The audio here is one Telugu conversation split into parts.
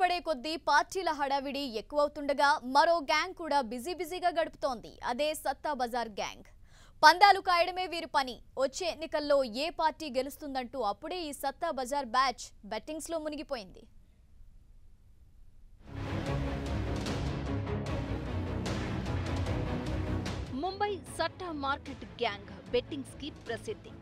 పడే కొద్దీ పార్టీల హడావిడి ఎక్కువవుతుండగా మరో గ్యాంగ్ కూడా బిజీగా గడుపుతోంది. అదే సత్తా బజార్ గ్యాంగ్. పందాలు కాయడమే వీరి పని. వచ్చే ఎన్నికల్లో ఏ పార్టీ గెలుస్తుందంటూ అప్పుడే ఈ సత్తా బజార్ బ్యాచ్ బెట్టింగ్స్ లో మునిగిపోయింది. Mumbai satta market gang bettings కి ప్రసిద్ధి.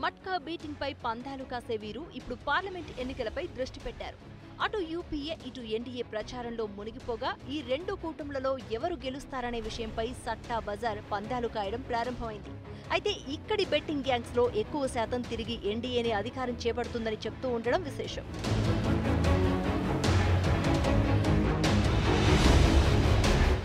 మట్కా బీటింగ్ పై పందాలు కాసే వీరు ఇప్పుడు పార్లమెంట్ ఎన్నికలపై దృష్టి పెట్టారు. అటు యూపీఏ ఇటు ఎన్డీఏ ప్రచారంలో మునిగిపోగా ఈ రెండు కూటములలో ఎవరు గెలుస్తారనే విషయంపై సట్టా బజార్ పందాలు కాయడం ప్రారంభమైంది. అయితే ఇక్కడి బెట్టింగ్ గ్యాంగ్స్ లో ఎక్కువ శాతం తిరిగి ఎన్డీఏనే అధికారం చేపడుతుందని చెప్తూ ఉండడం విశేషం.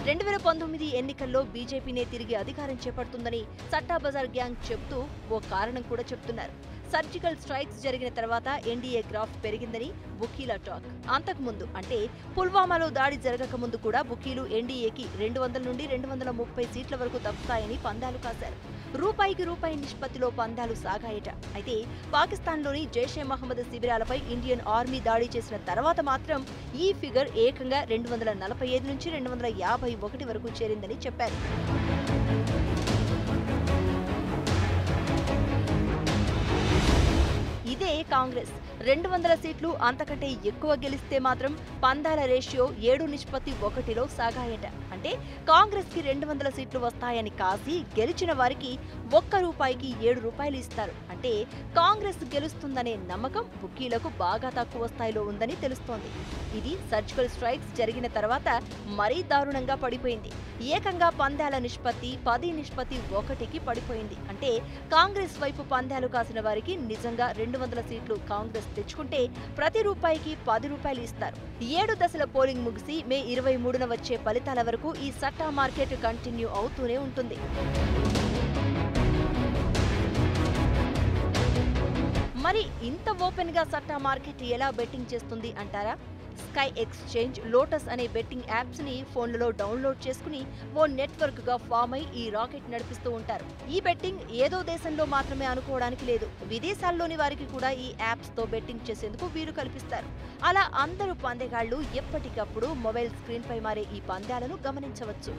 2019 ఎన్నికల్లో బీజేపీనే తిరిగి అధికారం చేపడుతుందని సట్టా బజార్ గ్యాంగ్ చెబుతూ ఓ కారణం కూడా చెప్తున్నారు. సర్జికల్ స్ట్రైక్స్ జరిగిన తర్వాత ఎన్డీఏ గ్రాఫ్ పెరిగిందని బుకీల టాక్. అంతకుముందు అంటే పుల్వామాలో దాడి జరగక ముందు కూడా బుకీలు ఎన్డీఏకి 200 నుండి 230 సీట్ల వరకు తప్పుతాయని పందాలు కాశారు. రూపాయికి రూపాయి నిష్పత్తిలో పందాలు సాగాయట. అయితే పాకిస్తాన్లోని జైషే మహమ్మద్ శిబిరాలపై ఇండియన్ ఆర్మీ దాడి చేసిన తర్వాత మాత్రం ఈ ఫిగర్ ఏకంగా 245 నుంచి 251 వరకు చేరిందని చెప్పారు. ఇదే కాంగ్రెస్ 200 సీట్లు అంతకంటే ఎక్కువ గెలిస్తే మాత్రం పందాల రేషియో 7:1లో సాగాయట. అంటే కాంగ్రెస్ కి 200 సీట్లు వస్తాయని కాసి గెలిచిన వారికి ₹1కి ₹7 ఇస్తారు. అంటే కాంగ్రెస్ గెలుస్తుందనే నమ్మకం బుకీలకు బాగా తక్కువ స్థాయిలో ఉందని తెలుస్తోంది. ఇది సర్జికల్ స్ట్రైక్స్ జరిగిన తర్వాత మరీ దారుణంగా పడిపోయింది. ఏకంగా పందాల నిష్పత్తి 10:1కి పడిపోయింది. అంటే కాంగ్రెస్ వైపు పందాలు కాసిన వారికి నిజంగా 200 సీట్లు కాంగ్రెస్ తెచ్చుకుంటే ప్రతి రూపాయికి ₹10 ఇస్తారు. 7 దశల పోలింగ్ ముగిసి మే 23న వచ్చే ఫలితాల వరకు ఈ సట్టా మార్కెట్ కంటిన్యూ అవుతూనే ఉంటుంది. మరి ఇంత ఓపెన్ గా సట్టా మార్కెట్ ఎలా బెట్టింగ్ చేస్తుంది అంటారా? స్కై ఎక్స్చేంజ్, లోటస్ అనే బెట్టింగ్ యాప్స్ ని ఫోన్లలో డౌన్లోడ్ చేసుకుని ఓ నెట్వర్క్ గా ఫామ్ అయి ఈ రాకెట్ నడిపిస్తూ ఉంటారు. ఈ బెట్టింగ్ ఏదో దేశంలో మాత్రమే అనుకోవడానికి లేదు. విదేశాల్లోని వారికి కూడా ఈ యాప్స్ తో బెట్టింగ్ చేసేందుకు వీలు కల్పిస్తారు. అలా అందరూ పందెగాళ్లు ఎప్పటికప్పుడు మొబైల్ స్క్రీన్ పై మారే ఈ పందాలను గమనించవచ్చు.